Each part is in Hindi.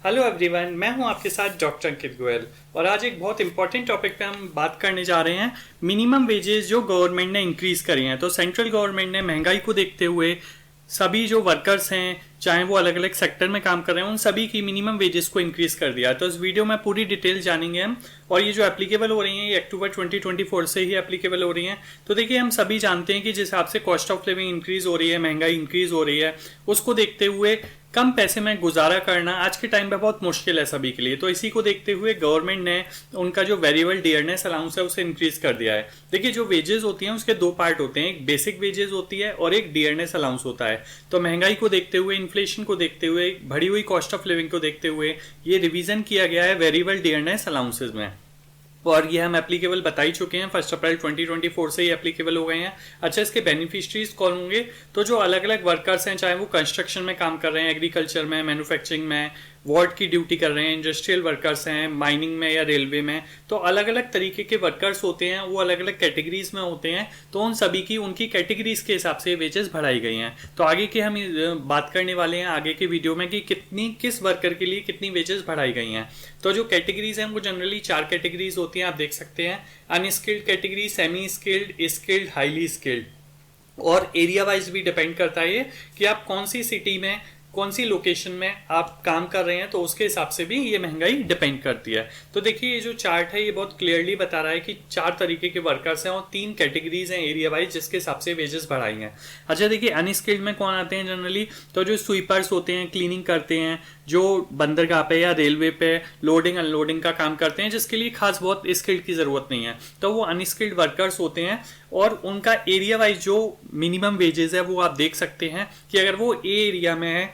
हेलो एवरीवन, मैं हूं आपके साथ डॉक्टर अंकित गोयल और आज एक बहुत इंपॉर्टेंट टॉपिक पे हम बात करने जा रहे हैं। मिनिमम वेजेस जो गवर्नमेंट ने इंक्रीज करी हैं। तो सेंट्रल गवर्नमेंट ने महंगाई को देखते हुए सभी जो वर्कर्स हैं, चाहे वो अलग अलग सेक्टर में काम कर रहे हैं, उन सभी की मिनिमम वेजेस को इंक्रीज कर दिया। तो इस वीडियो में पूरी डिटेल जानेंगे हम। और ये जो एप्लीकेबल हो रही हैं, ये अक्टूबर 2024 से ही एप्लीकेबल हो रही हैं। तो देखिए, हम सभी जानते हैं कि जिस हिसाब से कॉस्ट ऑफ लिविंग इंक्रीज हो रही है, महंगाई इंक्रीज हो रही है, उसको देखते हुए कम पैसे में गुजारा करना आज के टाइम पे बहुत मुश्किल है सभी के लिए। तो इसी को देखते हुए गवर्नमेंट ने उनका जो वेरिएबल डियरनेस अलाउंस है उसे इंक्रीज कर दिया है। देखिए, जो वेजेस होती हैं उसके दो पार्ट होते हैं, एक बेसिक वेजेस होती है और एक डियरनेस अलाउंस होता है। तो महंगाई को देखते हुए, इन्फ्लेशन को देखते हुए, बढ़ी हुई कॉस्ट ऑफ लिविंग को देखते हुए ये रिवीजन किया गया है वेरिएबल डियरनेस अलाउंसेज में। और ये हम एप्लीकेबल बता ही चुके हैं, 1 अप्रैल 2024 से ही एप्लीकेबल हो गए हैं। अच्छा, इसके बेनिफिशरीज कौन होंगे? तो जो अलग अलग वर्कर्स हैं, चाहे वो कंस्ट्रक्शन में काम कर रहे हैं, एग्रीकल्चर में, मैन्युफैक्चरिंग में, वार्ड की ड्यूटी कर रहे हैं, इंडस्ट्रियल वर्कर्स हैं, माइनिंग में या रेलवे में, तो अलग अलग तरीके के वर्कर्स होते हैं, वो अलग अलग कैटेगरीज में होते हैं। तो उन सभी की उनकी कैटेगरीज के हिसाब से वेजेस बढ़ाई गई हैं। तो आगे की हम बात करने वाले हैं आगे के वीडियो में कि किस वर्कर के लिए कितनी वेजेस बढ़ाई गई हैं। तो जो कैटेगरीज हैं वो जनरली 4 कैटेगरीज होती हैं, आप देख सकते हैं। Unskilled category, semi skilled, skilled, highly skilled. और एरिया वाइज भी डिपेंड करता है ये कि आप कौन सी सिटी में, कौन सी लोकेशन में आप काम कर रहे हैं, तो उसके हिसाब से भी ये महंगाई डिपेंड करती है। तो देखिए, ये जो चार्ट है ये बहुत क्लियरली बता रहा है कि 4 तरीके के वर्कर्स हैं और 3 कैटेगरीज हैं एरिया वाइज, जिसके हिसाब से वेजेस बढ़ाई हैं। अच्छा, देखिए, अनस्किल्ड में कौन आते हैं जनरली? तो जो स्वीपर्स होते हैं, क्लीनिंग करते हैं, जो बंदरगाह पे या रेलवे पे लोडिंग अनलोडिंग का काम करते हैं, जिसके लिए खास बहुत स्किल्ड की जरूरत नहीं है, तो वो अनस्किल्ड वर्कर्स होते हैं। और उनका एरिया वाइज जो मिनिमम वेजेस है वो आप देख सकते हैं कि अगर वो ए एरिया में है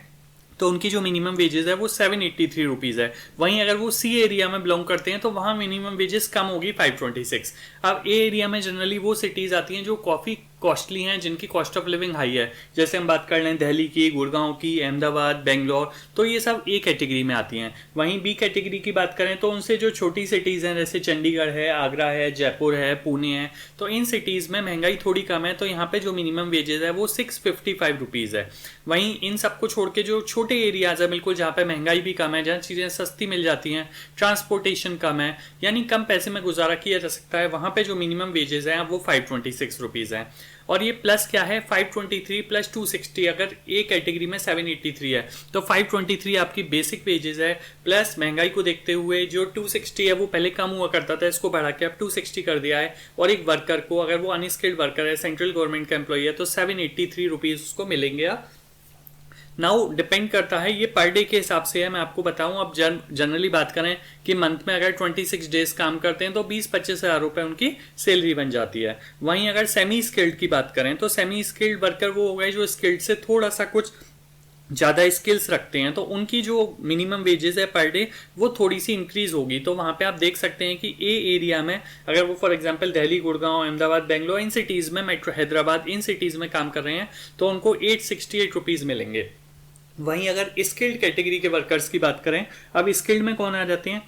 तो उनकी जो मिनिमम वेजेस है वो 783 रुपीज है। वहीं अगर वो सी एरिया में बिलोंग करते हैं तो वहां मिनिमम वेजेस कम होगी 526। अब ए एरिया में जनरली वो सिटीज आती हैं जो काफी कॉस्टली हैं, जिनकी कॉस्ट ऑफ लिविंग हाई है। जैसे हम बात कर लें दिल्ली की, गुड़गांव की, अहमदाबाद, बेंगलोर, तो ये सब ए कैटेगरी में आती हैं। वहीं बी कैटेगरी की बात करें तो उनसे जो छोटी सिटीज हैं, जैसे चंडीगढ़ है, आगरा है, जयपुर है, पुणे है, तो इन सिटीज में महंगाई थोड़ी कम है। तो यहाँ पे जो मिनिमम वेजेस है वो 655 रुपीज है। वहीं इन सबको छोड़ के जो छोटे एरियाज है बिल्कुल, जहाँ पे महंगाई भी कम है, जहाँ चीजें सस्ती मिल जाती हैं, ट्रांसपोर्टेशन कम है, यानी कम पैसे में गुजारा किया जा सकता है, वहां पे जो मिनिमम वेजेस है वो 526 रुपीज है। और ये प्लस क्या है, 523 प्लस 260, अगर ए कैटेगरी में 783 है तो 523 आपकी बेसिक वेजेस है, प्लस महंगाई को देखते हुए जो 260 है वो पहले कम हुआ करता था, इसको बढ़ा के अब 260 कर दिया है। और एक वर्कर को, अगर वो अनस्किल्ड वर्कर है, सेंट्रल गवर्नमेंट का एम्प्लॉई है, तो 783 रुपीज उसको मिलेंगे। नाउ डिपेंड करता है, ये पर डे के हिसाब से है, मैं आपको बताऊं। अब जनरली बात करें कि मंथ में अगर 26 डेज काम करते हैं तो 20-25 हजार रुपए उनकी सैलरी बन जाती है। वहीं अगर सेमी स्किल्ड की बात करें तो सेमी स्किल्ड वर्कर वो हो गए जो स्किल्ड से थोड़ा सा कुछ ज्यादा स्किल्स रखते हैं, तो उनकी जो मिनिमम वेजेस है पर डे वो थोड़ी सी इंक्रीज होगी। तो वहां पे आप देख सकते हैं कि ए एरिया में अगर वो for example Delhi, Gurgaon, Ahmedabad, Bangalore, in cities में, मेट्रो हैदराबाद, इन सिटीज में काम कर रहे हैं तो उनको 868 रुपीज मिलेंगे। वहीं अगर स्किल्ड कैटेगरी के वर्कर्स की बात करें, अब स्किल्ड में कौन आ जाते हैं?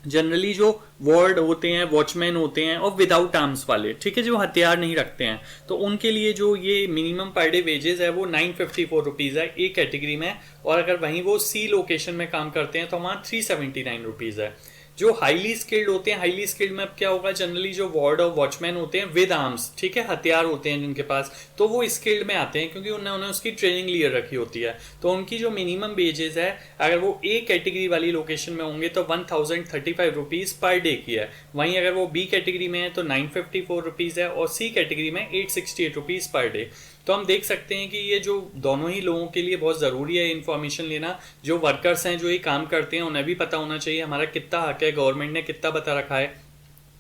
जनरली जो वार्ड होते हैं, वॉचमैन होते हैं और विदाउट आर्म्स वाले, ठीक है, जो हथियार नहीं रखते हैं, तो उनके लिए जो ये मिनिमम पर डे वेजेस है वो 954 रुपीज है ए कैटेगरी में। और अगर वहीं वो सी लोकेशन में काम करते हैं तो वहां 379 रुपीज है। जो हाईली स्किल्ड होते हैं, हाईली स्किल्ड में अब क्या होगा, जनरली जो वार्ड और वॉचमैन होते हैं विद आर्म्स, ठीक है, हथियार होते हैं जिनके पास, तो वो स्किल्ड में आते हैं क्योंकि उन्होंने उसकी ट्रेनिंग लिए रखी होती है। तो उनकी जो मिनिमम वेजेस है अगर वो ए कैटेगरी वाली लोकेशन में होंगे तो 1035 रुपीज पर डे की है। वहीं अगर वो बी कैटेगरी में है तो 954 रुपीज है और सी कैटेगरी में 868 रुपीज पर डे। तो हम देख सकते हैं कि ये जो दोनों ही लोगों के लिए बहुत ज़रूरी है इन्फॉर्मेशन लेना। जो वर्कर्स हैं, जो ये काम करते हैं, उन्हें भी पता होना चाहिए हमारा कितना हक है, गवर्नमेंट ने कितना बता रखा है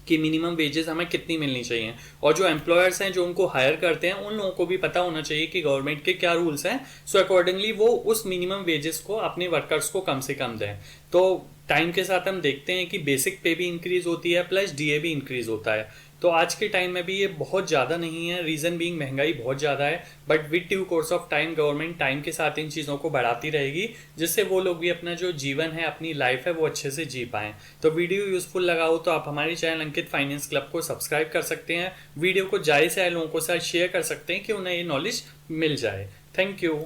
कि मिनिमम वेजेस हमें कितनी मिलनी चाहिए। और जो एम्प्लॉयर्स हैं जो उनको हायर करते हैं, उन लोगों को भी पता होना चाहिए कि गवर्नमेंट के क्या रूल्स हैं, सो अकॉर्डिंगली वो उस मिनिमम वेजेस को अपने वर्कर्स को कम से कम दें। तो टाइम के साथ हम देखते हैं कि बेसिक पे भी इंक्रीज होती है, प्लस डीए भी इंक्रीज होता है। तो आज के टाइम में भी ये बहुत ज़्यादा नहीं है, रीज़न बीइंग महंगाई बहुत ज़्यादा है, but with due course of time government time के साथ इन चीज़ों को बढ़ाती रहेगी, जिससे वो लोग भी अपना जो जीवन है, अपनी लाइफ है, वो अच्छे से जी पाएँ। तो वीडियो यूजफुल लगा हो तो आप हमारे चैनल अंकित फाइनेंस क्लब को सब्सक्राइब कर सकते हैं, वीडियो को ज़्यादा से ज़्यादा लोगों के साथ शेयर कर सकते हैं कि उन्हें ये नॉलेज मिल जाए। Thank you.